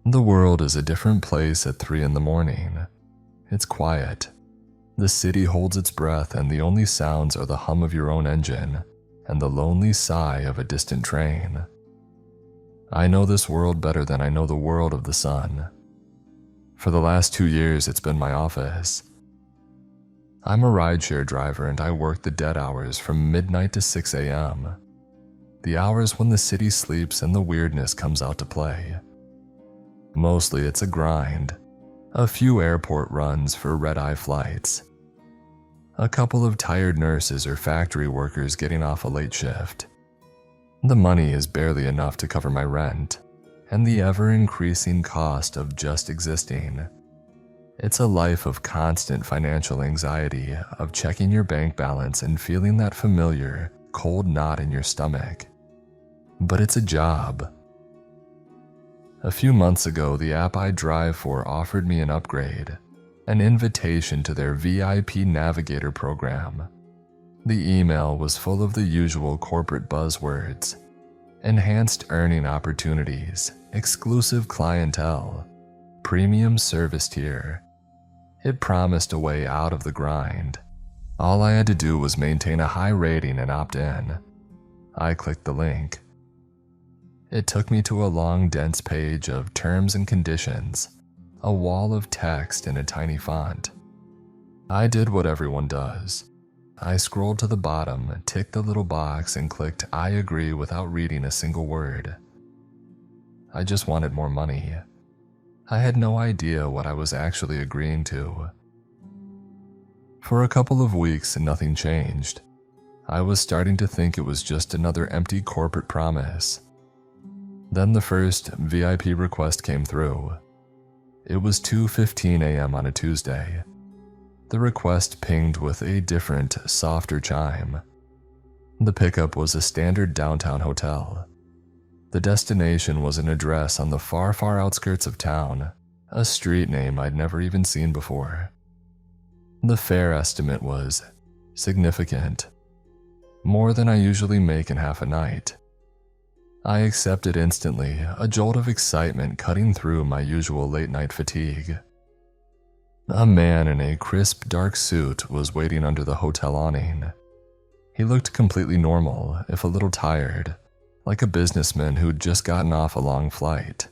The world is a different place at 3 in the morning. It's quiet. The city holds its breath, and the only sounds are the hum of your own engine and the lonely sigh of a distant train. I know this world better than I know the world of the sun. For the last 2 years, it's been my office. I'm a rideshare driver, and I work the dead hours from midnight to 6 a.m., the hours when the city sleeps and the weirdness comes out to play. Mostly it's a grind, a few airport runs for red-eye flights, a couple of tired nurses or factory workers getting off a late shift. The money is barely enough to cover my rent and the ever-increasing cost of just existing. It's a life of constant financial anxiety, of checking your bank balance and feeling that familiar, cold knot in your stomach. But it's a job. A few months ago, the app I drive for offered me an upgrade, an invitation to their VIP Navigator program. The email was full of the usual corporate buzzwords: enhanced earning opportunities, exclusive clientele, premium service tier. It promised a way out of the grind. All I had to do was maintain a high rating and opt in. I clicked the link. It took me to a long, dense page of terms and conditions, a wall of text in a tiny font. I did what everyone does. I scrolled to the bottom, ticked the little box, and clicked I agree without reading a single word. I just wanted more money. I had no idea what I was actually agreeing to. For a couple of weeks, nothing changed. I was starting to think it was just another empty corporate promise. Then the first VIP request came through. It was 2:15 a.m. on a Tuesday. The request pinged with a different, softer chime. The pickup was a standard downtown hotel. The destination was an address on the far, far outskirts of town, a street name I'd never even seen before. The fare estimate was significant, more than I usually make in half a night. I accepted instantly, a jolt of excitement cutting through my usual late-night fatigue. A man in a crisp, dark suit was waiting under the hotel awning. He looked completely normal, if a little tired, like a businessman who'd just gotten off a long flight.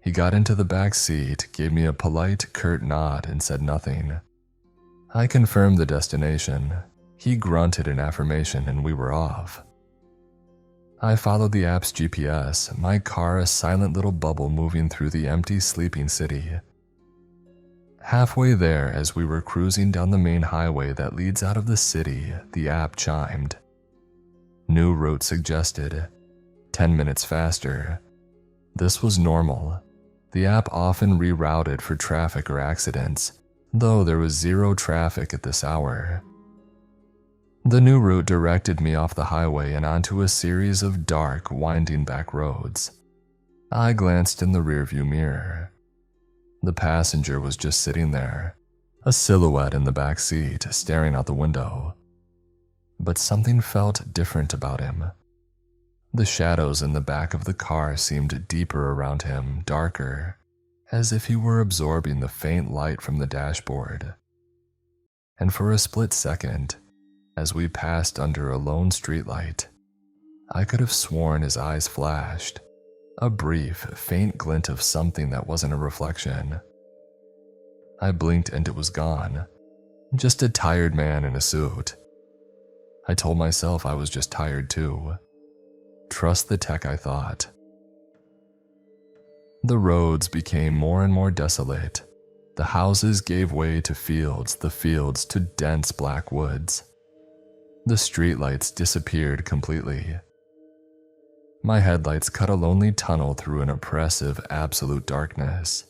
He got into the back seat, gave me a polite, curt nod, and said nothing. I confirmed the destination. He grunted in affirmation, and we were off. I followed the app's GPS, my car a silent little bubble moving through the empty, sleeping city. Halfway there, as we were cruising down the main highway that leads out of the city, the app chimed. New route suggested. 10 minutes faster. This was normal. The app often rerouted for traffic or accidents, though there was zero traffic at this hour. The new route directed me off the highway and onto a series of dark, winding back roads. I glanced in the rearview mirror. The passenger was just sitting there, a silhouette in the back seat, staring out the window. But something felt different about him. The shadows in the back of the car seemed deeper around him, darker, as if he were absorbing the faint light from the dashboard. And for a split second, as we passed under a lone streetlight, I could have sworn his eyes flashed, a brief, faint glint of something that wasn't a reflection. I blinked and it was gone, just a tired man in a suit. I told myself I was just tired too. Trust the tech, I thought. The roads became more and more desolate. The houses gave way to fields, the fields to dense black woods. The streetlights disappeared completely. My headlights cut a lonely tunnel through an oppressive, absolute darkness.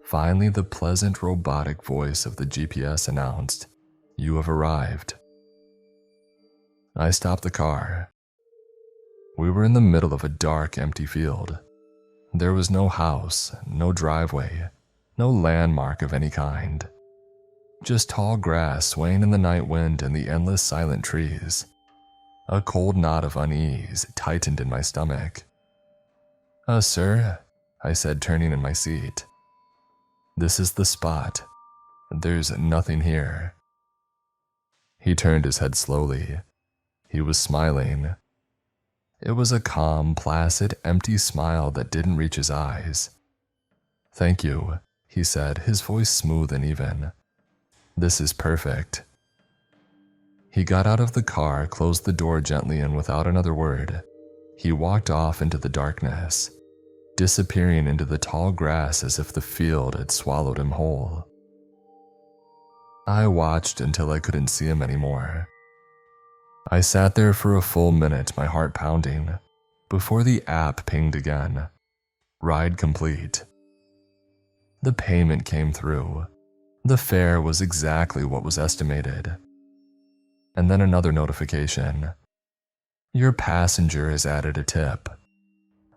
Finally, the pleasant, robotic voice of the GPS announced, "You have arrived." I stopped the car. We were in the middle of a dark, empty field. There was no house, no driveway, no landmark of any kind. Just tall grass swaying in the night wind and the endless silent trees. A cold knot of unease tightened in my stomach. Sir," I said, turning in my seat. "This is the spot. There's nothing here." He turned his head slowly. He was smiling. It was a calm, placid, empty smile that didn't reach his eyes. "Thank you," he said, his voice smooth and even. "This is perfect." He got out of the car, closed the door gently, and without another word, he walked off into the darkness, disappearing into the tall grass as if the field had swallowed him whole. I watched until I couldn't see him anymore. I sat there for a full minute, my heart pounding, before the app pinged again. Ride complete. The payment came through. The fare was exactly what was estimated. And then another notification. Your passenger has added a tip.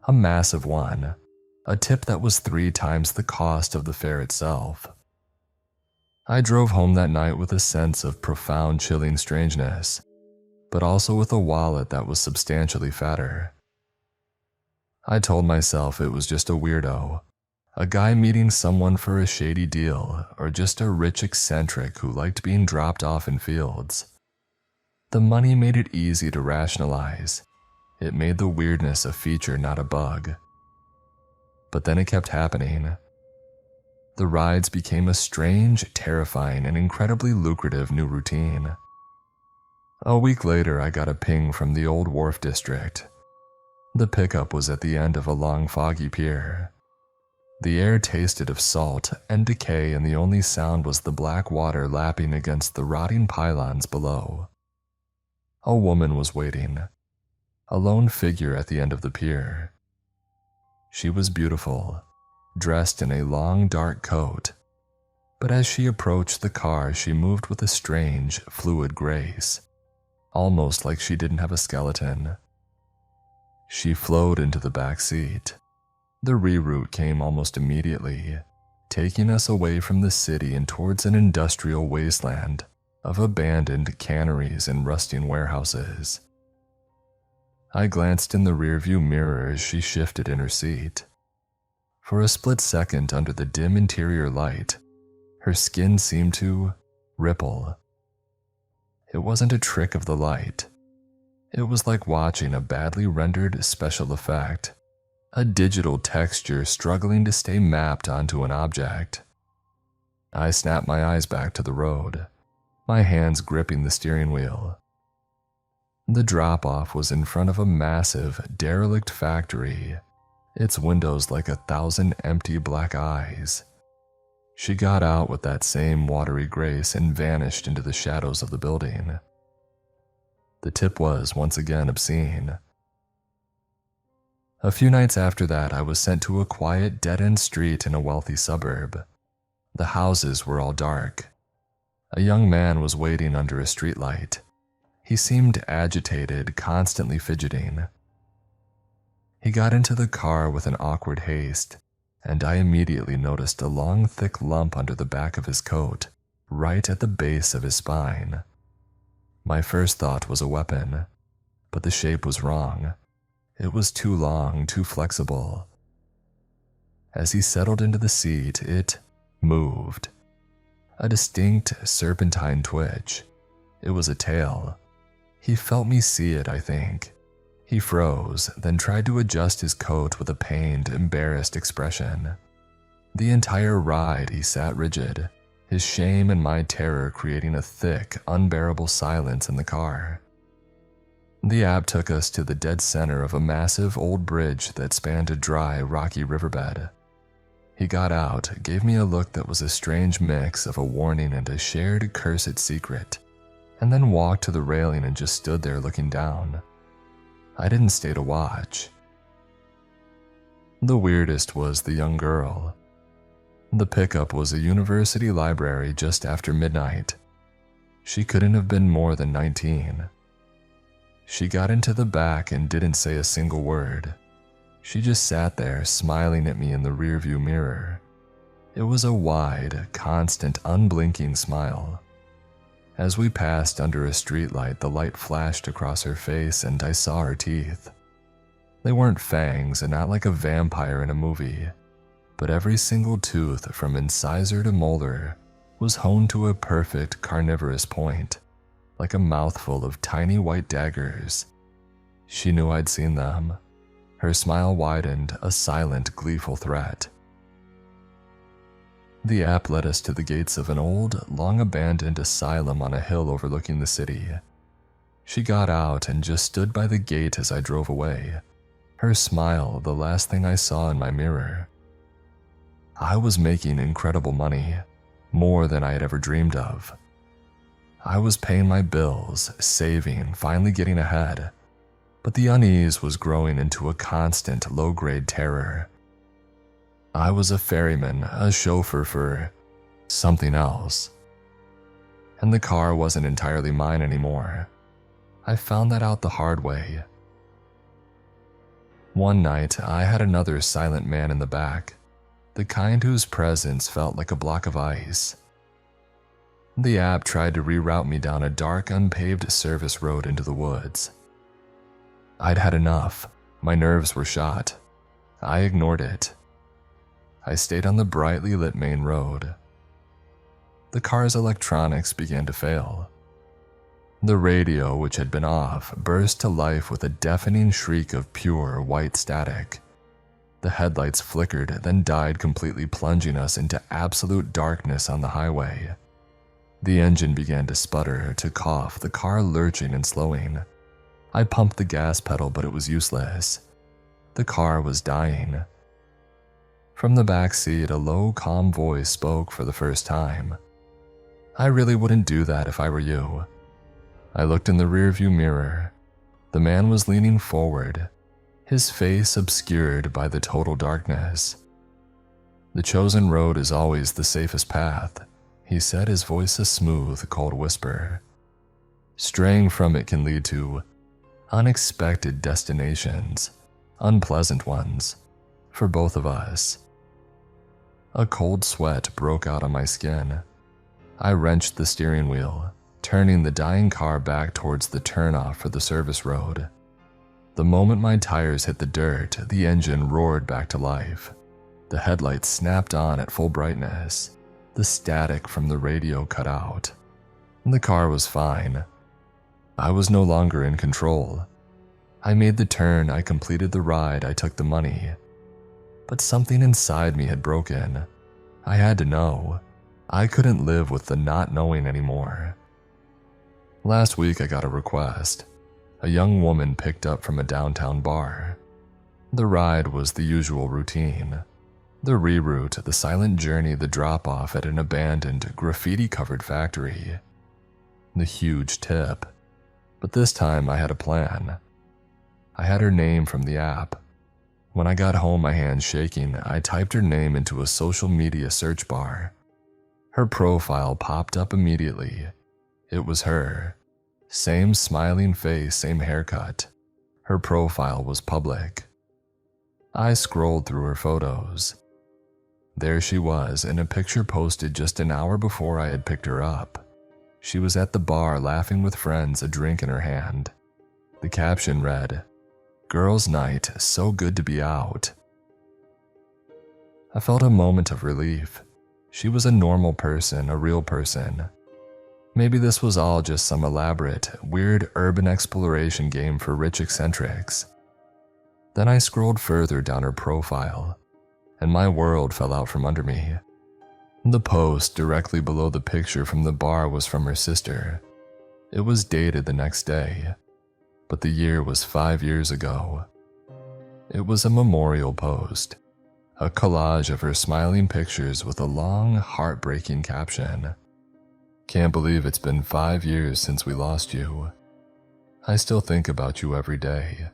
A massive one. A tip that was 3 times the cost of the fare itself. I drove home that night with a sense of profound, chilling strangeness, but also with a wallet that was substantially fatter. I told myself it was just a weirdo, a guy meeting someone for a shady deal, or just a rich eccentric who liked being dropped off in fields. The money made it easy to rationalize. It made the weirdness a feature, not a bug. But then it kept happening. The rides became a strange, terrifying, and incredibly lucrative new routine. A week later, I got a ping from the Old Wharf District. The pickup was at the end of a long, foggy pier. The air tasted of salt and decay, and the only sound was the black water lapping against the rotting pylons below. A woman was waiting, a lone figure at the end of the pier. She was beautiful, dressed in a long, dark coat, but as she approached the car, she moved with a strange, fluid grace, almost like she didn't have a skeleton. She flowed into the back seat. The reroute came almost immediately, taking us away from the city and towards an industrial wasteland of abandoned canneries and rusting warehouses. I glanced in the rearview mirror as she shifted in her seat. For a split second under the dim interior light, her skin seemed to ripple. It wasn't a trick of the light. It was like watching a badly rendered special effect, a digital texture struggling to stay mapped onto an object. I snapped my eyes back to the road, my hands gripping the steering wheel. The drop-off was in front of a massive, derelict factory, its windows like 1,000 empty black eyes. She got out with that same watery grace and vanished into the shadows of the building. The tip was once again obscene. A few nights after that, I was sent to a quiet, dead-end street in a wealthy suburb. The houses were all dark. A young man was waiting under a streetlight. He seemed agitated, constantly fidgeting. He got into the car with an awkward haste, and I immediately noticed a long, thick lump under the back of his coat, right at the base of his spine. My first thought was a weapon, but the shape was wrong. It was too long, too flexible. As he settled into the seat, it moved. A distinct serpentine twitch. It was a tail. He felt me see it, I think. He froze, then tried to adjust his coat with a pained, embarrassed expression. The entire ride he sat rigid, his shame and my terror creating a thick, unbearable silence in the car. The app took us to the dead center of a massive old bridge that spanned a dry, rocky riverbed. He got out, gave me a look that was a strange mix of a warning and a shared cursed secret, and then walked to the railing and just stood there looking down. I didn't stay to watch. The weirdest was the young girl. The pickup was a university library just after midnight. She couldn't have been more than 19. She got into the back and didn't say a single word. She just sat there, smiling at me in the rearview mirror. It was a wide, constant, unblinking smile. As we passed under a streetlight, the light flashed across her face and I saw her teeth. They weren't fangs and not like a vampire in a movie, but every single tooth from incisor to molar was honed to a perfect carnivorous point, like a mouthful of tiny white daggers. She knew I'd seen them. Her smile widened, a silent, gleeful threat. The app led us to the gates of an old, long-abandoned asylum on a hill overlooking the city. She got out and just stood by the gate as I drove away, her smile the last thing I saw in my mirror. I was making incredible money, more than I had ever dreamed of. I was paying my bills, saving, finally getting ahead, but the unease was growing into a constant low-grade terror. I was a ferryman, a chauffeur for something else. And the car wasn't entirely mine anymore. I found that out the hard way. One night, I had another silent man in the back, the kind whose presence felt like a block of ice. The app tried to reroute me down a dark, unpaved service road into the woods. I'd had enough. My nerves were shot. I ignored it. I stayed on the brightly lit main road. The car's electronics began to fail. The radio, which had been off, burst to life with a deafening shriek of pure white static. The headlights flickered, then died completely, plunging us into absolute darkness on the highway. The engine began to sputter, to cough, the car lurching and slowing. I pumped the gas pedal, but it was useless. The car was dying. From the back seat, a low, calm voice spoke for the first time. "I really wouldn't do that if I were you." I looked in the rearview mirror. The man was leaning forward, his face obscured by the total darkness. "The chosen road is always the safest path," he said, his voice a smooth, cold whisper. "Straying from it can lead to unexpected destinations, unpleasant ones, for both of us." A cold sweat broke out on my skin. I wrenched the steering wheel, turning the dying car back towards the turnoff for the service road. The moment my tires hit the dirt, the engine roared back to life. The headlights snapped on at full brightness. The static from the radio cut out. The car was fine. I was no longer in control. I made the turn, I completed the ride, I took the money. But something inside me had broken. I had to know. I couldn't live with the not knowing anymore. Last week I got a request. A young woman picked up from a downtown bar. The ride was the usual routine. The reroute, the silent journey, the drop-off at an abandoned, graffiti-covered factory. The huge tip. But this time I had a plan. I had her name from the app. When I got home, my hands shaking, I typed her name into a social media search bar. Her profile popped up immediately. It was her. Same smiling face, same haircut. Her profile was public. I scrolled through her photos. There she was, in a picture posted just an hour before I had picked her up. She was at the bar laughing with friends, a drink in her hand. The caption read, "Girls' night, so good to be out." I felt a moment of relief. She was a normal person, a real person. Maybe this was all just some elaborate, weird urban exploration game for rich eccentrics. Then I scrolled further down her profile, and my world fell out from under me. The post directly below the picture from the bar was from her sister. It was dated the next day, but the year was 5 years ago. It was a memorial post, a collage of her smiling pictures with a long, heartbreaking caption. "Can't believe it's been 5 years since we lost you. I still think about you every day.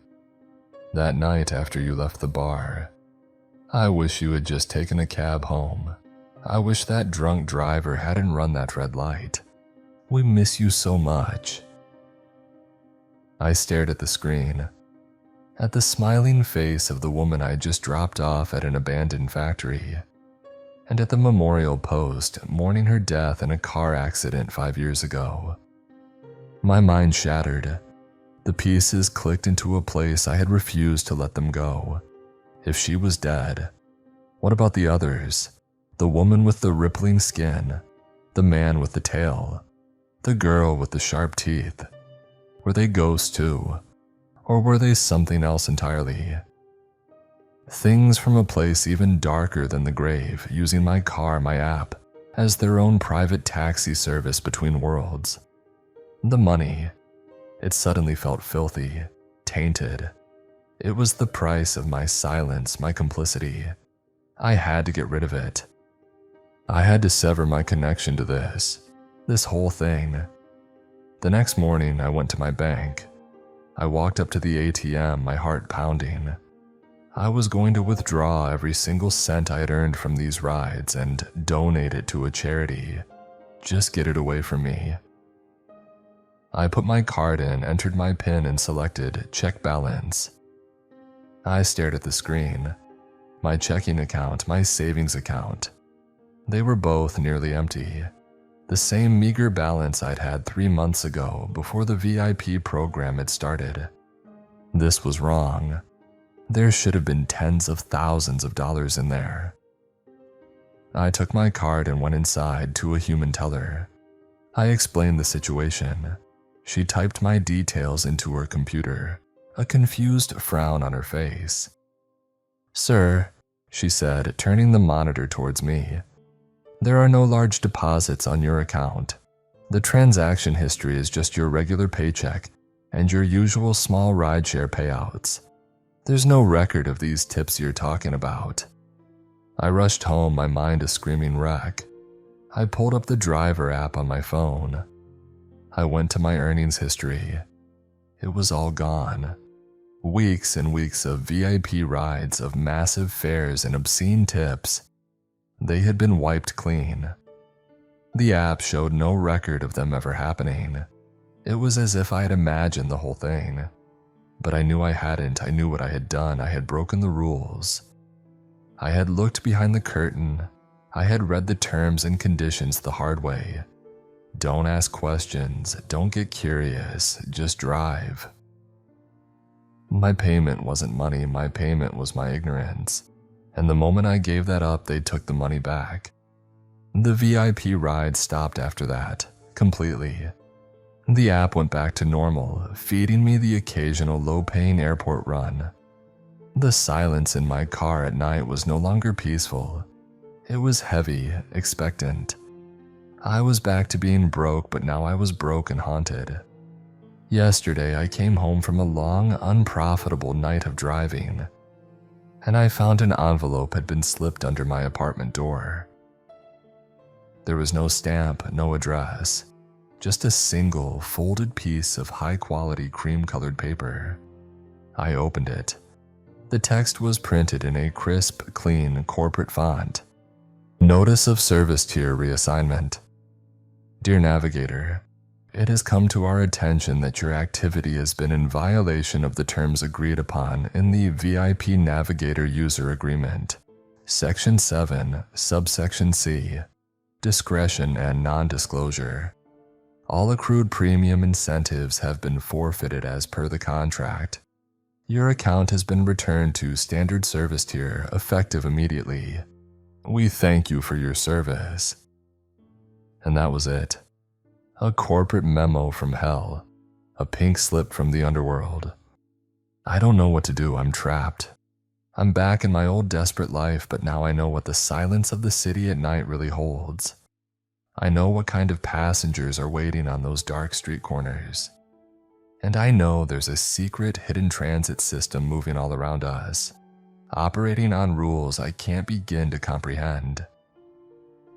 That night after you left the bar, I wish you had just taken a cab home. I wish that drunk driver hadn't run that red light. We miss you so much." I stared at the screen, at the smiling face of the woman I had just dropped off at an abandoned factory, and at the memorial post mourning her death in a car accident 5 years ago. My mind shattered. The pieces clicked into a place I had refused to let them go. If she was dead, what about the others? The woman with the rippling skin, the man with the tail, the girl with the sharp teeth. Were they ghosts too? Or were they something else entirely? Things from a place even darker than the grave, using my car, my app, as their own private taxi service between worlds. The money. It suddenly felt filthy, tainted. It was the price of my silence, my complicity. I had to get rid of it. I had to sever my connection to this whole thing. The next morning, I went to my bank. I walked up to the ATM, my heart pounding. I was going to withdraw every single cent I had earned from these rides and donate it to a charity. Just get it away from me. I put my card in, entered my PIN, and selected check balance. I stared at the screen. My checking account, my savings account. They were both nearly empty. The same meager balance I'd had 3 months ago before the VIP program had started. This was wrong. There should have been tens of thousands of dollars in there. I took my card and went inside to a human teller. I explained the situation. She typed my details into her computer, a confused frown on her face. "Sir," she said, turning the monitor towards me, "there are no large deposits on your account. The transaction history is just your regular paycheck and your usual small rideshare payouts. There's no record of these tips you're talking about." I rushed home, my mind a screaming wreck. I pulled up the driver app on my phone. I went to my earnings history. It was all gone. Weeks and weeks of VIP rides, of massive fares and obscene tips. They had been wiped clean. The app showed no record of them ever happening. It was as if I had imagined the whole thing. But I knew I hadn't. I knew what I had done. I had broken the rules. I had looked behind the curtain. I had read the terms and conditions the hard way. Don't ask questions. Don't get curious. Just drive. My payment wasn't money. My payment was my ignorance. And the moment I gave that up, they took the money back. The VIP ride stopped after that, completely. The app went back to normal, feeding me the occasional low-paying airport run. The silence in my car at night was no longer peaceful. It was heavy, expectant. I was back to being broke, but now I was broke and haunted. Yesterday, I came home from a long, unprofitable night of driving, and I found an envelope had been slipped under my apartment door. There was no stamp, no address. Just a single, folded piece of high-quality cream-colored paper. I opened it. The text was printed in a crisp, clean, corporate font. Notice of Service Tier Reassignment. Dear Navigator, it has come to our attention that your activity has been in violation of the terms agreed upon in the VIP Navigator User Agreement, Section 7, Subsection C, Discretion and Non-Disclosure. All accrued premium incentives have been forfeited as per the contract. Your account has been returned to Standard Service Tier, effective immediately. We thank you for your service. And that was it. A corporate memo from hell. A pink slip from the underworld. I don't know what to do. I'm trapped. I'm back in my old desperate life, but now I know what the silence of the city at night really holds. I know what kind of passengers are waiting on those dark street corners. And I know there's a secret hidden transit system moving all around us, operating on rules I can't begin to comprehend.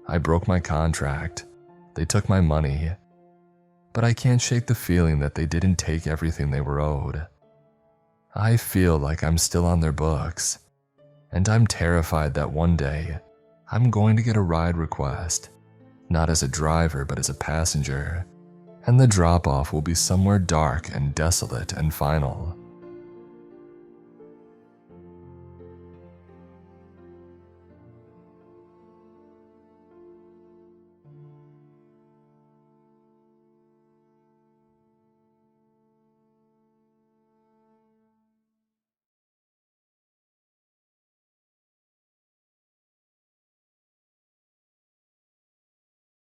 I broke my contract. They took my money. But I can't shake the feeling that they didn't take everything they were owed. I feel like I'm still on their books, and I'm terrified that one day I'm going to get a ride request, not as a driver but as a passenger, and the drop-off will be somewhere dark and desolate and final.